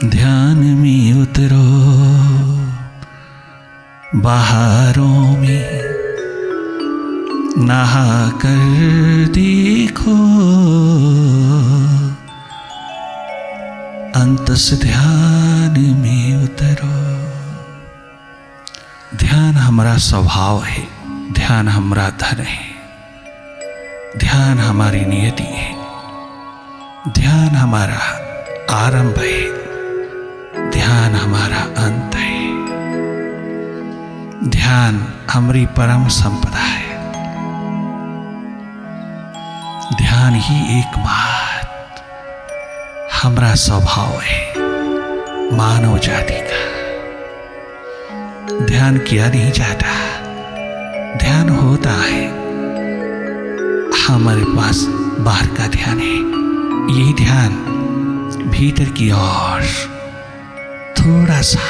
ध्यान में उतरो बहारों में, नहा कर देखो अंतस ध्यान में उतरो। ध्यान हमारा स्वभाव है, ध्यान हमारा धन है, ध्यान हमारी नियति है, ध्यान हमारा आरंभ है, ध्यान हमारा अंत है। ध्यान हमारी परम संपदा है। ध्यान ही एकमात्र हमारा स्वभाव है मानव जाति का। ध्यान किया नहीं जाता, ध्यान होता है। हमारे पास बाहर का ध्यान है, यही ध्यान भीतर की ओर थोड़ा सा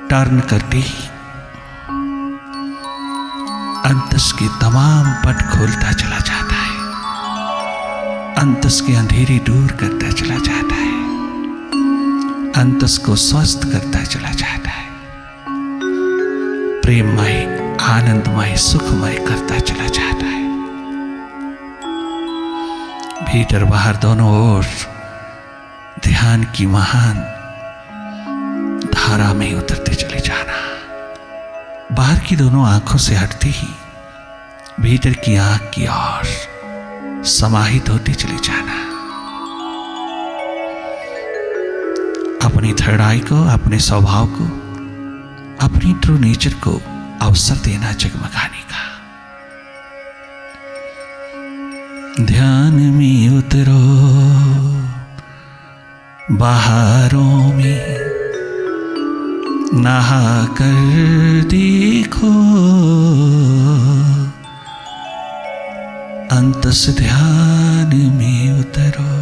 टर्न करते ही अंतस के तमाम पट खोलता चला जाता है, अंतस के अंधेरे दूर करता चला जाता है, अंतस को स्वस्थ करता चला जाता है, प्रेममय, आनंदमय, सुखमय करता चला जाता है। भीतर बाहर दोनों ओर ध्यान की महान धारा में उतरते चले जाना। बाहर की दोनों आंखों से हटते ही भीतर की आंख की ओर समाहित होते चले जाना। अपनी थर्ड आई को, अपने स्वभाव को, अपनी ट्रू नेचर को अवसर देना जगमगाने का। ध्यान में उतरो बहारों में, नहा कर देखो अंतस ध्यान में उतरो।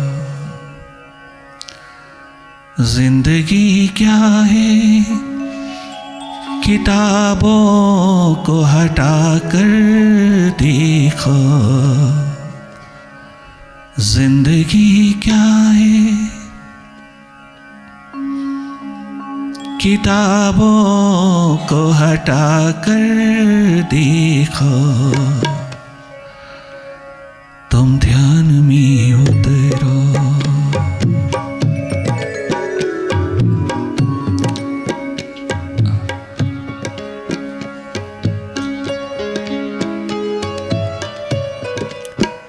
जिंदगी क्या है किताबों को हटा कर देखो। जिंदगी क्या है किताबों को हटा कर देखो। तुम ध्यान में उतरो।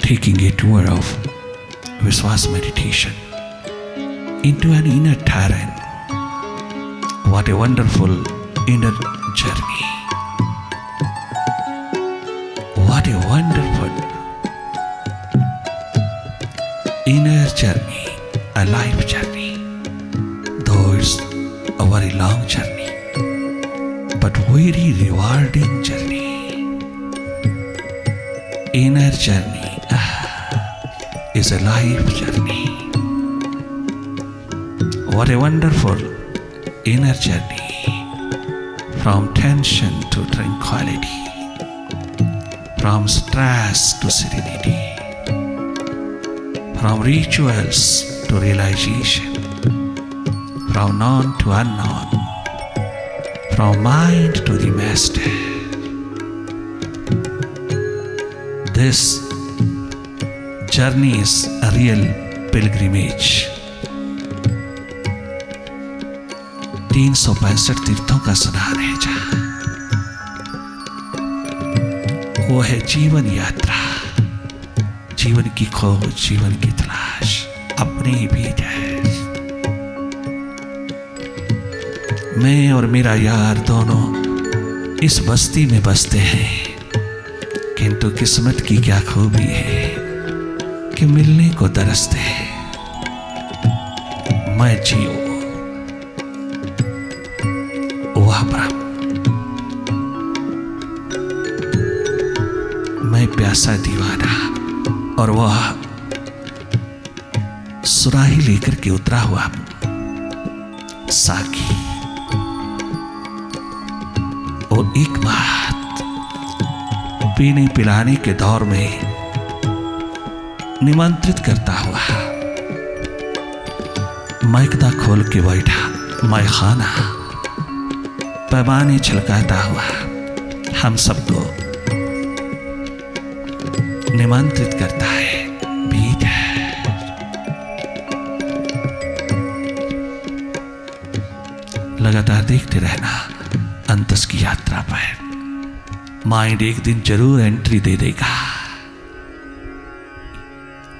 Taking a tour of Vishwas meditation into an inner terrain. What a wonderful inner journey. What a wonderful inner journey, a life journey. Though it's a very long journey, but very rewarding journey. Inner journey is a life journey. What a wonderful inner journey, from tension to tranquility, from stress to serenity, from rituals to realization, from known to unknown, from mind to the master. This journey is a real pilgrimage. 365 तीर्थों का स्नान है जहां, वो है जीवन यात्रा, जीवन की खोज, जीवन की तलाश अपने ही भीतर। मैं और मेरा यार दोनों इस बस्ती में बसते हैं, किंतु किस्मत की क्या खूबी है कि मिलने को तरसते हैं। मैं जियो वह ब्रह्म, मैं प्यासा दीवाना और वह सुराही लेकर के उतरा हुआ साकी। और एक बात, पीने पिलाने के दौर में निमंत्रित करता हुआ मैकदा खोल के बैठा मैं खाना पैमाने छलकाता हुआ हम सबको निमंत्रित करता है। भीतर लगातार देखते रहना अंतस की यात्रा पर। माइंड एक दिन जरूर एंट्री दे देगा।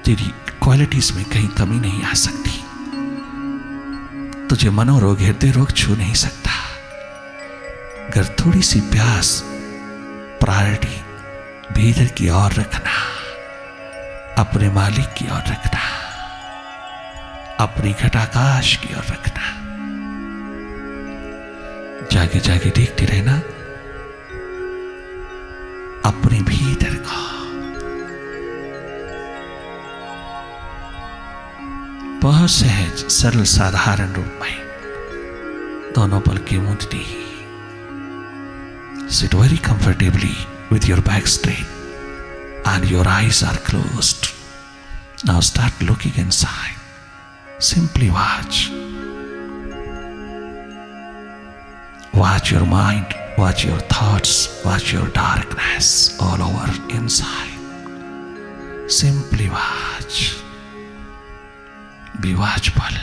तेरी क्वालिटीज में कहीं कमी नहीं आ सकती। तुझे मनोरोग हृदय रोग छू नहीं सकता। अगर थोड़ी सी प्यास प्रायोरिटी भीतर की ओर रखना, अपने मालिक की ओर रखना, अपनी घटाकाश की ओर रखना, जागे जागे देखते रहना अपने भीतर को। बहुत सहज सरल साधारण रूप में दोनों पल की मुद्दे। Sit very comfortably with your back straight and your eyes are closed. Now start looking inside. Simply watch. Watch your mind, watch your thoughts, watch your darkness all over inside. Simply watch. Be watchful.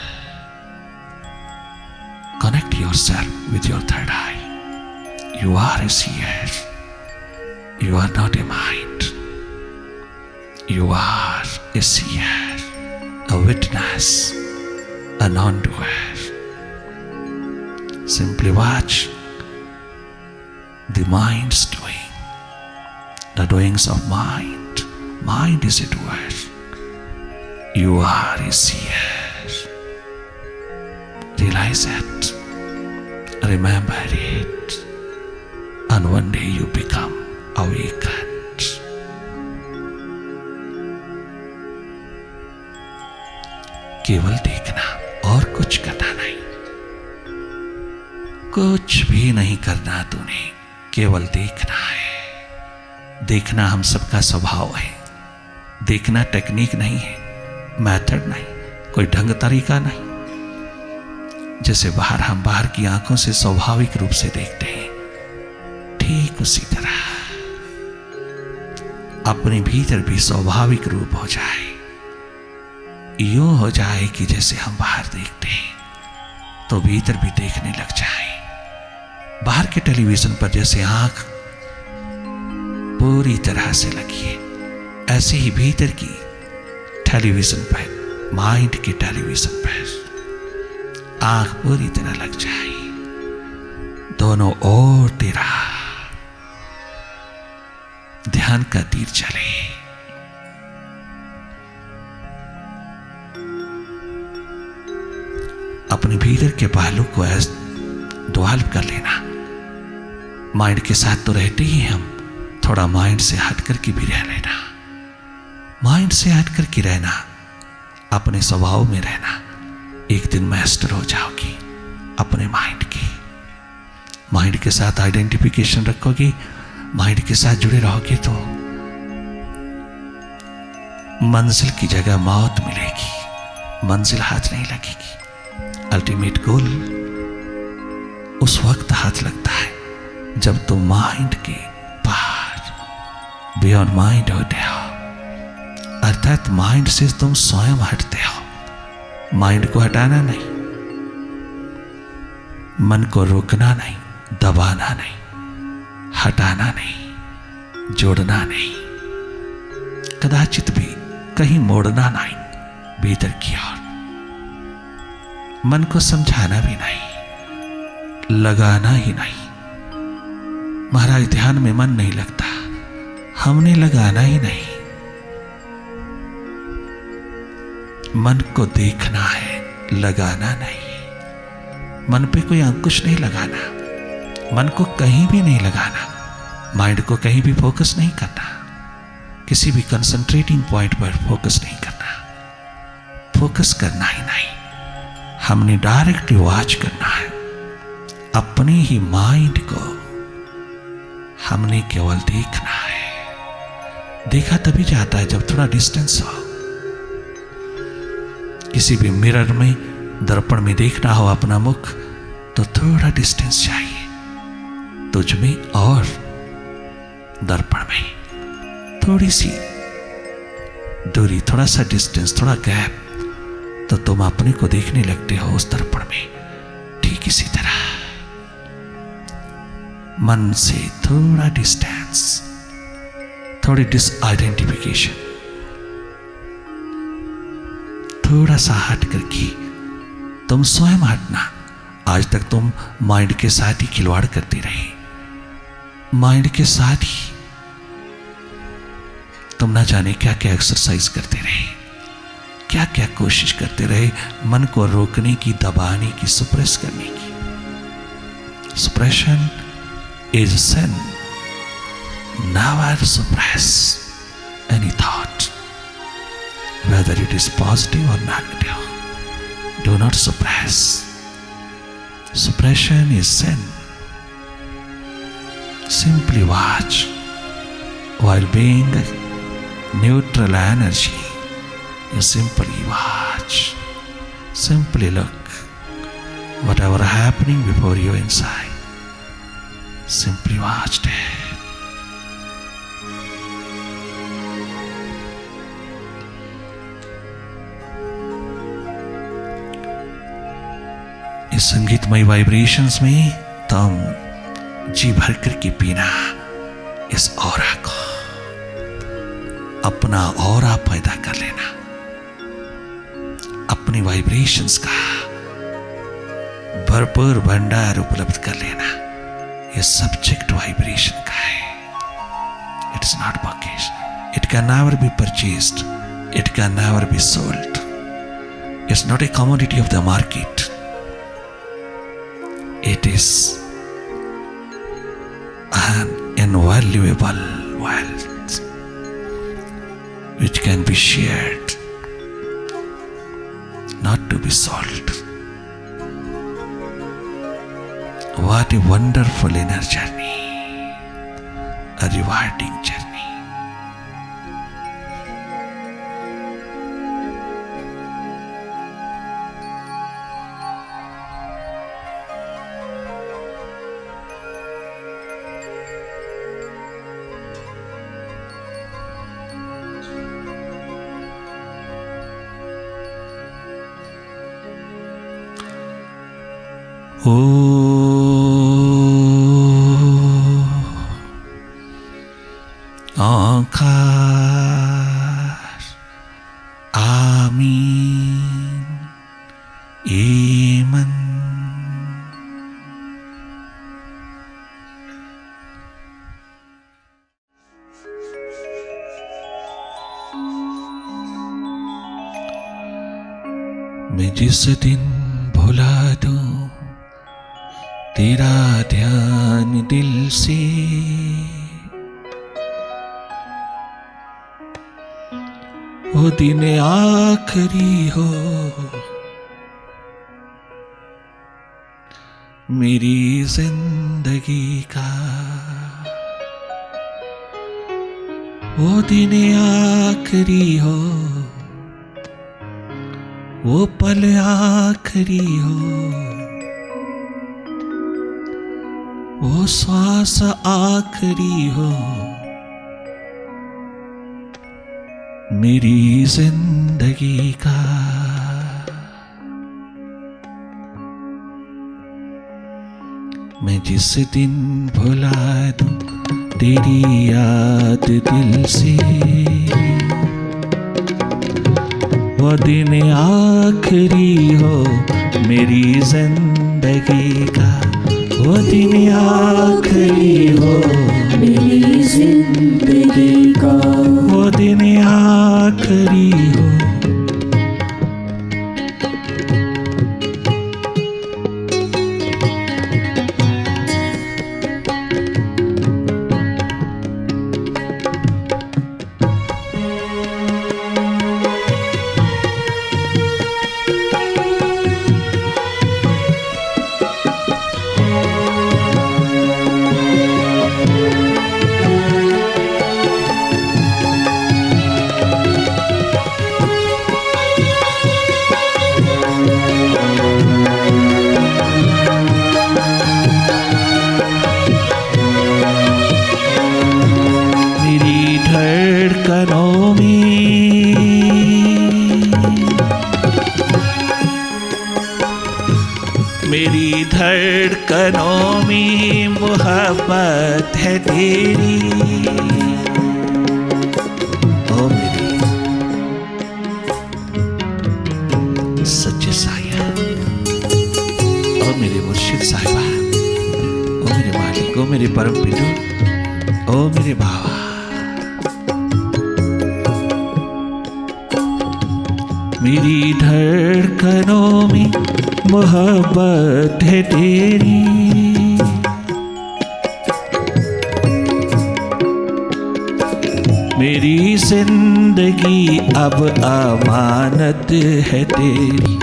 Connect yourself with your third eye. You are a seer. You are not a mind. You are a seer, a witness, a non-doer. Simply watch the mind's doing, the doings of mind. Mind is a doer. You are a seer. Realize it. Remember it. And one day you become awakened. केवल देखना और कुछ करना नहीं। कुछ भी नहीं करना तूने, केवल देखना है। देखना हम सबका स्वभाव है। देखना टेक्निक नहीं है, मेथड नहीं, कोई ढंग तरीका नहीं। जैसे हम बाहर की आंखों से स्वाभाविक रूप से देखते हैं, ठीक उसी तरह अपने भीतर भी स्वाभाविक रूप हो जाए। यूं हो जाए कि जैसे हम बाहर देखते हैं तो भीतर भी देखने लग जाए। बाहर के टेलीविजन पर जैसे आंख पूरी तरह से लगी है, ऐसे ही भीतर की टेलीविजन पर, माइंड के टेलीविजन पर आंख पूरी तरह लग जाए। दोनों ओर तेरा ध्यान का तीर चले। अपने भीतर के पहलू को डेवलप कर लेना। माइंड के साथ तो रहते ही हम, थोड़ा माइंड से हट करके भी रह लेना। माइंड से हट करके रहना, अपने स्वभाव में रहना। एक दिन मास्टर हो जाओगी अपने माइंड की। माइंड के साथ आइडेंटिफिकेशन रखोगी, माइंड के साथ जुड़े रहोगे तो मंजिल की जगह मौत मिलेगी। मंजिल हाथ नहीं लगेगी। अल्टीमेट गोल उस वक्त हाथ लगता है जब तुम माइंड के पार, बियॉन्ड माइंड होते हो। अर्थात माइंड से तुम स्वयं हटते हो। माइंड को हटाना नहीं, मन को रोकना नहीं, दबाना नहीं, हटाना नहीं, जोड़ना नहीं, कदाचित भी कहीं मोड़ना नहीं भीतर की ओर। मन को समझाना भी नहीं, लगाना ही नहीं। महाराज ध्यान में मन नहीं लगता, हमने लगाना ही नहीं। मन को देखना है, लगाना नहीं। मन पे कोई अंकुश नहीं लगाना, मन को कहीं भी नहीं लगाना, माइंड को कहीं भी फोकस नहीं करना, किसी भी कंसंट्रेटिंग पॉइंट पर फोकस नहीं करना। फोकस करना ही नहीं, हमने डायरेक्टली वॉच करना है अपने ही माइंड को। हमने केवल देखना है। देखा तभी जाता है जब थोड़ा डिस्टेंस हो। किसी भी मिरर में दर्पण में देखना हो अपना मुख तो थोड़ा डिस्टेंस चाहिए, तुझ में और दर्पण में थोड़ी सी दूरी, थोड़ा सा डिस्टेंस, थोड़ा गैप, तो तुम अपने को देखने लगते हो उस दर्पण में। ठीक इसी तरह मन से थोड़ा डिस्टेंस, थोड़ी डिसआइडेंटिफिकेशन, थोड़ा सा हट करके तुम स्वयं हटना। आज तक तुम माइंड के साथ ही खिलवाड़ करते रहे, माइंड के साथ ही तुम ना जाने क्या क्या एक्सरसाइज करते रहे, क्या क्या कोशिश करते रहे मन को रोकने की, दबाने की, सुप्रेस करने की। सुप्रेशन is sin. Never suppress any thought, whether it is positive or negative. Do not suppress. Suppression is sin. Simply watch while being a neutral energy. You simply watch, simply look whatever happening before you inside. Simply watch it. इस संगीतमय vibrations में तुम जी भर करके पीना इस aura को, अपना ऑरा पैदा कर लेना, अपनी वाइब्रेशंस का भरपूर भंडार उपलब्ध कर लेना। ये सब्जेक्ट वाइब्रेशन का है, it is not pocket, it can never be purchased, it can never be sold, it's not a commodity of the market, it is an invaluable wealth which can be shared, not to be sold. What a wonderful inner journey, a rewarding journey. ओ आकाश आमीन ईमन। मैं जिस दिन भुला दूं तेरा ध्यान दिल से, वो दिन आखिरी हो मेरी जिंदगी का, वो दिन आखिरी हो, वो पल आखिरी हो, वो श्वास आखिरी हो मेरी जिंदगी का। मैं जिस दिन भुला दूं तेरी याद दिल से, वो दिन आखिरी हो मेरी जिंदगी का, वो दिन आखिरी हो मेरी जिंदगी का, वो दिन आखिरी हो। मोहब्बत है तेरी। ओ मेरी सच्चे साया, ओ मेरे मुर्शिद साहिबा, ओ मेरे मालिक, ओ मेरे परम पिता, ओ मेरे बाबा। मेरी धड़कनों में मोहब्बत है तेरी। मेरी जिंदगी अब अमानत है तेरी।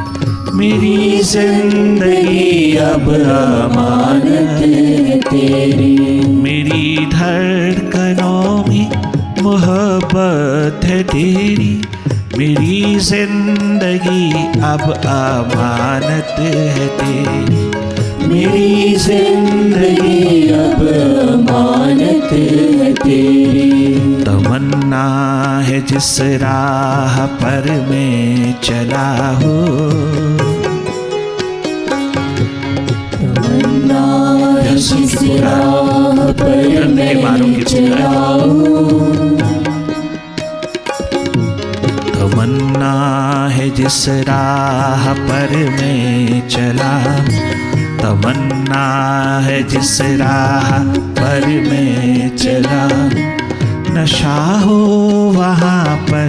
मेरी जिंदगी अब अमानत है तेरी। मेरी धड़कनों में मोहब्बत है तेरी। मेरी जिंदगी अब अमानत है तेरी। मेरी जिंदगी अब अमानत है तेरी। तमन्ना है जिस राह पर मैं चला हूँ, तमन्ना है जिस राह पर मैं चला हूँ। तमन्ना है जिस राह पर मैं चला। तमन्ना है जिस राह पर मैं चला। नशा हो वहाँ पर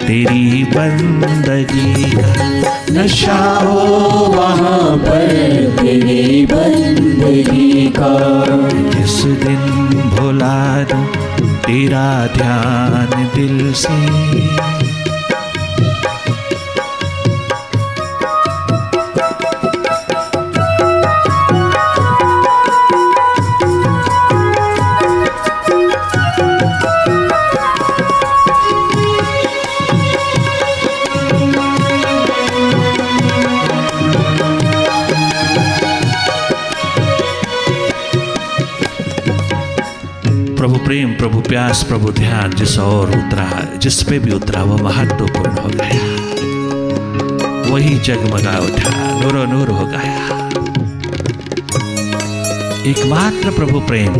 तेरी बंदगी का। नशा हो वहाँ पर तेरी बंदगी का। जिस दिन भुला दूं तेरा ध्यान दिल से। प्रभु प्रेम, प्रभु प्यास, प्रभु ध्यान जिस और उतरा, जिस पे भी उतरा वह महत्वपूर्ण हो गया। वही जगमगा उठा, नूरो नूर हो गया। एकमात्र प्रभु प्रेम,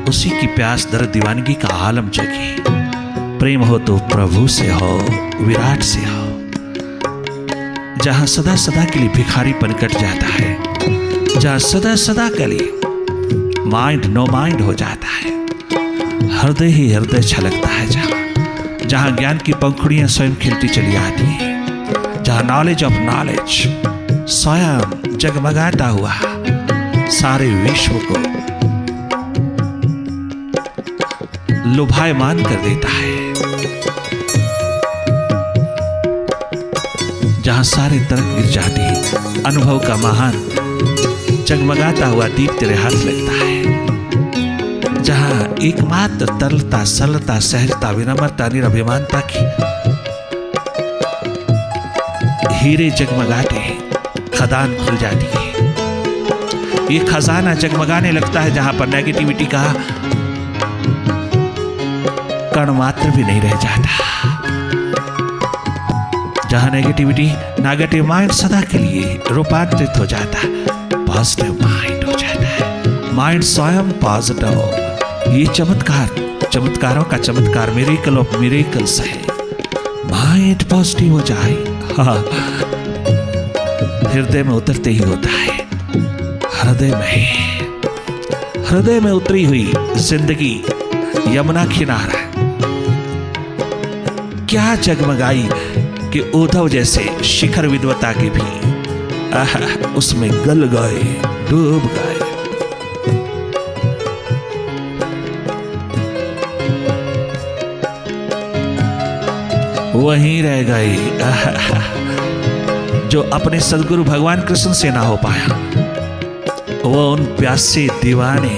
उसी की प्यास दर्द दीवानगी का आलम जगी। प्रेम हो तो प्रभु से हो, विराट से हो। जहां सदा सदा के लिए भिखारीपन कट जाता है, जहां सदा सदा के लिए माइंड नो माइंड हो जाता है, हृदय ही हृदय छलकता है। जहां ज्ञान की पंखुड़ियां स्वयं खिलती चली आती हैं, जहां नॉलेज ऑफ नॉलेज स्वयं जगमगाता हुआ सारे विश्व को लुभायमान कर देता है। जहां सारे तरफ गिर जाती है, अनुभव का महान जगमगाता हुआ दीप तेरे हाथ लगता है। जहां एकमात्र तरलता, सरलता, सहजता, विनम्रता, निरभिमानता की हीरे जगमगाते खदान खुल जाती है। ये खजाना जगमगाने लगता है जहां पर नेगेटिविटी का कण मात्र भी नहीं रह जाता। जहां नेगेटिव माइंड सदा के लिए रूपांतरित हो जाता है, पॉजिटिव माइंड हो जाता है। माइंड स्वयं पॉजिटिव। ये चमत्कारों का चमत्कार, मिरेकल ऑफ मिरेकल्स है। माइंड पॉजिटिव हो जाए, हाँ, हृदय में उतरते ही होता है। हृदय में उतरी हुई जिंदगी यमुना किनारा क्या जगमगाई कि उद्धव जैसे शिखर विद्वता के भी उसमें गल गए, डूब गए। वहीं रह गए जो अपने सदगुरु भगवान कृष्ण से ना हो पाया। वो उन प्यासे दीवाने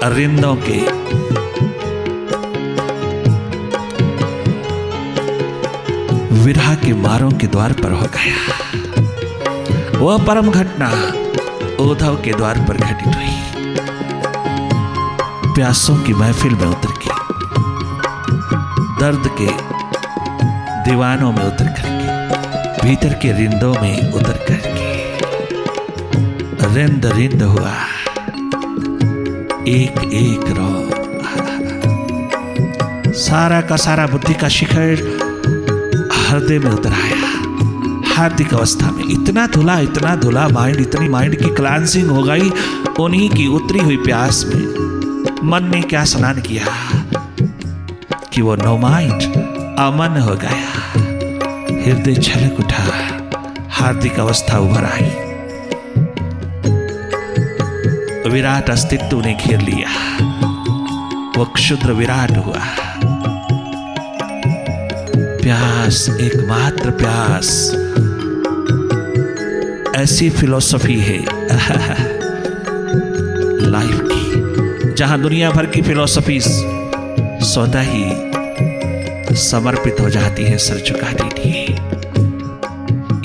अरिंदों के विरह के मारों के द्वार पर हो गया। वह परम घटना उद्धव के द्वार पर घटित हुई। प्यासों की महफिल में उतर के, दर्द के दीवानों में उतर करके, भीतर के रिंदों में उतर करके रिंद रिंद हुआ, एक एक रो, सारा का सारा बुद्धि का शिखर हृदय में उतर आया। हार्दिक अवस्था में इतना धुला माइंड, इतनी माइंड की क्लांसिंग हो गई उन्हीं की उतरी हुई प्यास में। मन ने क्या स्नान किया कि वो नो माइंड अमन हो गया। हृदय छलक उठा, हार्दिक अवस्था उभर आई, विराट अस्तित्व ने घेर लिया, वो क्षुद्र विराट हुआ। प्यास, एकमात्र प्यास, ऐसी फिलॉसफी है लाइफ की, जहां दुनिया भर की फिलॉसफी स्वतः ही समर्पित हो जाती है, सर झुका देती है।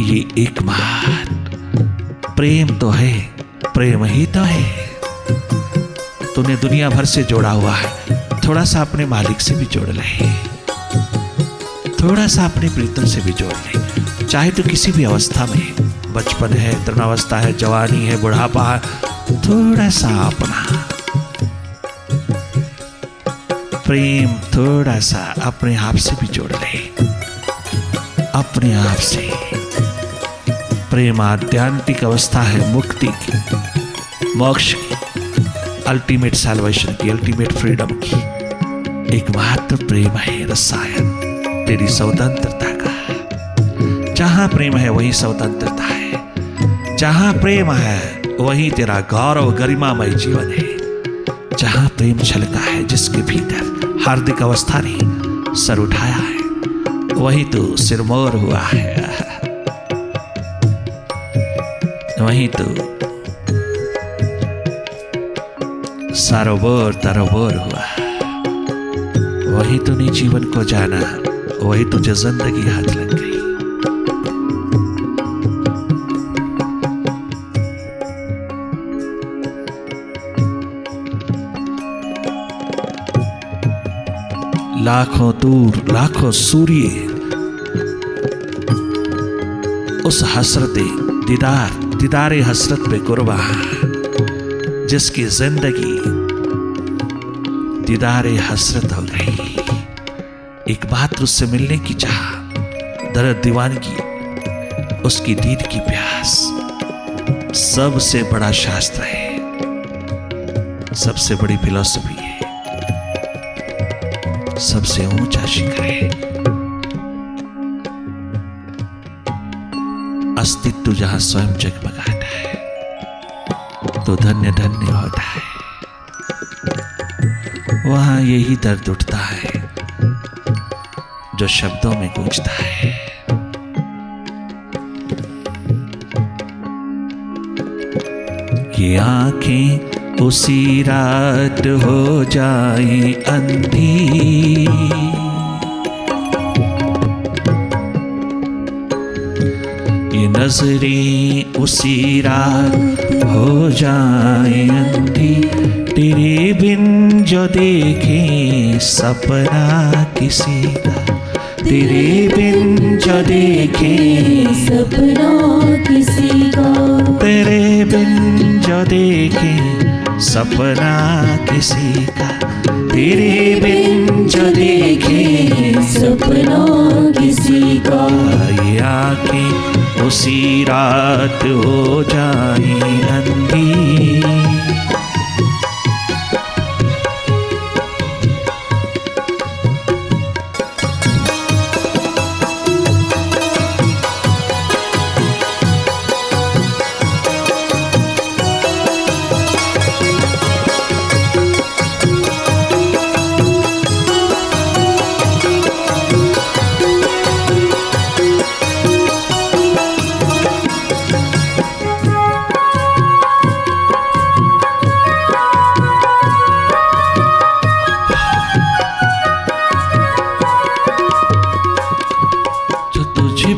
ये एकमात्र प्रेम तो है, प्रेम ही तो है। तूने दुनिया भर से जोड़ा हुआ है, थोड़ा सा अपने मालिक से भी जोड़ ले, थोड़ा सा अपने प्रीतम से भी जोड़ ले। चाहे तो किसी भी अवस्था में, बचपन है, तरुणावस्था है, जवानी है, बुढ़ापा है, थोड़ा सा अपना प्रेम थोड़ा सा अपने आप से भी जोड़ ले, अपने आप से। प्रेम आध्यात्मिक अवस्था है, मुक्ति की, मोक्ष की, अल्टीमेट सैल्वेशन की, अल्टीमेट फ्रीडम की। एकमात्र प्रेम है रसायन तेरी स्वतंत्रता का। जहां प्रेम है वहीं स्वतंत्रता है, जहां प्रेम है वहीं तेरा गौरव गरिमामय जीवन है। जहां प्रेम छलका है, जिसके भीतर हार्दिक अवस्था ने सर उठाया है, वही तो सिरमौर हुआ है, वही तो सारोबोर तारोबोर हुआ, वही तूने जीवन को जाना, वही तुझे जिंदगी हाथ लग गई। लाखों दूर, लाखों सूर्य उस हसरते दीदारे हसरत पे कुर्बा, जिसकी जिंदगी दीदारे हसरत हो गई। एकमात्र उससे मिलने की चाह, दर्द दीवानगी, उसकी दीद की प्यास, सबसे बड़ा शास्त्र है, सबसे बड़ी फिलॉसफी है, सबसे ऊंचा शिखर है। अस्तित्व जहां स्वयं जगमगाता है तो धन्य धन्य होता है। वहां यही दर्द उठता है जो शब्दों में गूंजता है। ये आंखें उसी रात हो जाए अंधी, ये नजरें उसी रात हो जाए अंधी, तेरे बिन जो देखे सपना किसी का, तेरे बिन जो देखे सपना किसी का, तेरे बिन जो देखे सपना किसी का, तेरे बिन जो देखे सपना किसी का। ये आंखें उसी रात हो जाए अंधी,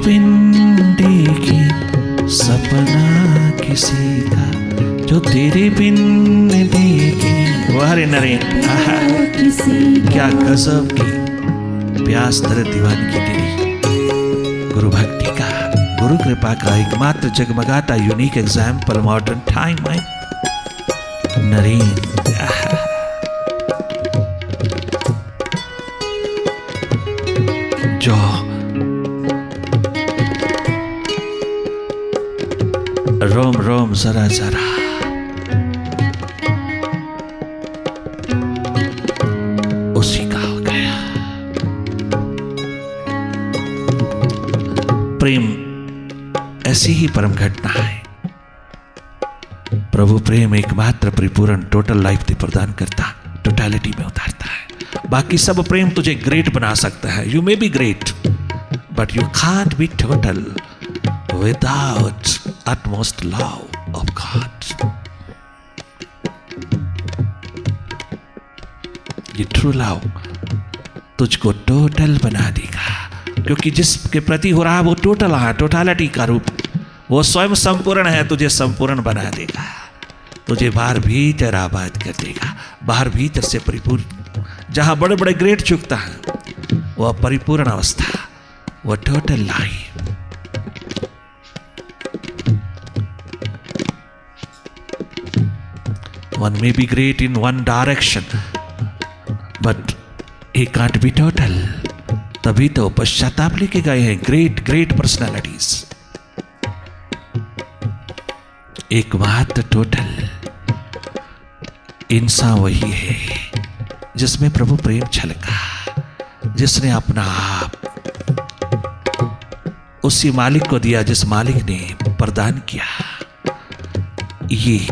बिन देखे सपना किसी का, जो तेरे बिन देखे। वारे नरे क्या गजब की प्यास दर्द दीवानी की तेरी। गुरु भक्ति का, गुरु कृपा का एकमात्र जगमगाता यूनिक एग्जाम्पल मॉडर्न टाइम में नरेन। जरा जरा उसी का हो गया। प्रेम ऐसी ही परम घटना है। प्रभु प्रेम एकमात्र परिपूर्ण टोटल लाइफ दे प्रदान करता, टोटलिटी में उतारता है। बाकी सब प्रेम तुझे ग्रेट बना सकता है। You may be great but you can't be total without utmost love of God. ये ट्रू लव तुझको टोटल बना देगा, क्योंकि जिसके प्रति हो रहा वो टोटल है, टोटालिटी का रूप। वो स्वयं संपूर्ण है, तुझे संपूर्ण बना देगा, तुझे बाहर भीतर आबाद कर देगा, बाहर भीतर से परिपूर्ण। जहां बड़े बड़े ग्रेट चुकता है वह परिपूर्ण अवस्था, वह total life. One may be great in one direction, but he can't be total. तभी तो पश्चाताप लेके गए हैं ग्रेट पर्सनालिटीज। एकमात्र टोटल इंसान वही है जिसमें प्रभु प्रेम छलका, जिसने अपना आप उसी मालिक को दिया जिस मालिक ने प्रदान किया। ये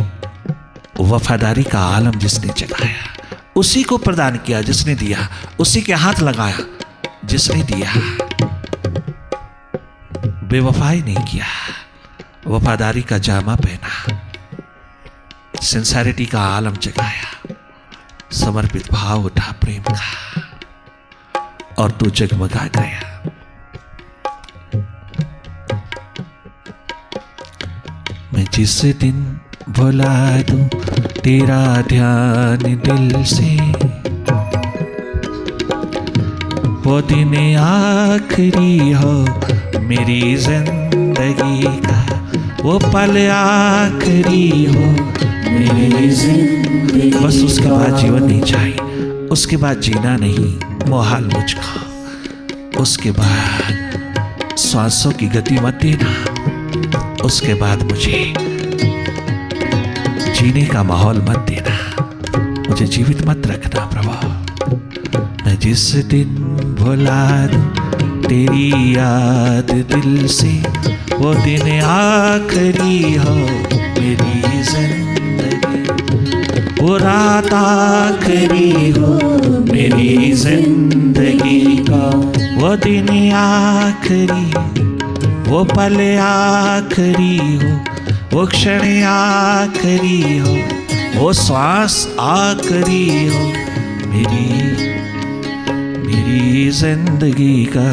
वफादारी का आलम जिसने जगाया, उसी को प्रदान किया जिसने दिया, उसी के हाथ लगाया जिसने दिया। बेवफाई नहीं किया, वफादारी का जामा पहना, सिंसेरिटी का आलम जगाया, समर्पित भाव उठा प्रेम का, और तू जगमगा गया। मैं जिस दिन भुला दूं तेरा ध्यान दिल से, वो दिन आखिरी हो मेरी जिंदगी का, वो पल आखिरी हो मेरी जिंदगी। बस उसके बाद जीवन नहीं चाहिए, उसके बाद जीना नहीं मोहाल मुझको। उसके बाद सांसों की गति मत देना, उसके बाद मुझे जीने का माहौल मत देना, मुझे जीवित मत रखना प्रभु। मैं जिस दिन भुला दूं तेरी याद दिल से, वो दिन आखिरी हो मेरी जिंदगी, वो रात आखिरी हो मेरी जिंदगी का, वो दिन आखिरी, वो पल आखिरी हो, वो क्षण आखिरी हो, वो श्वास आखिरी हो मेरी जिंदगी का।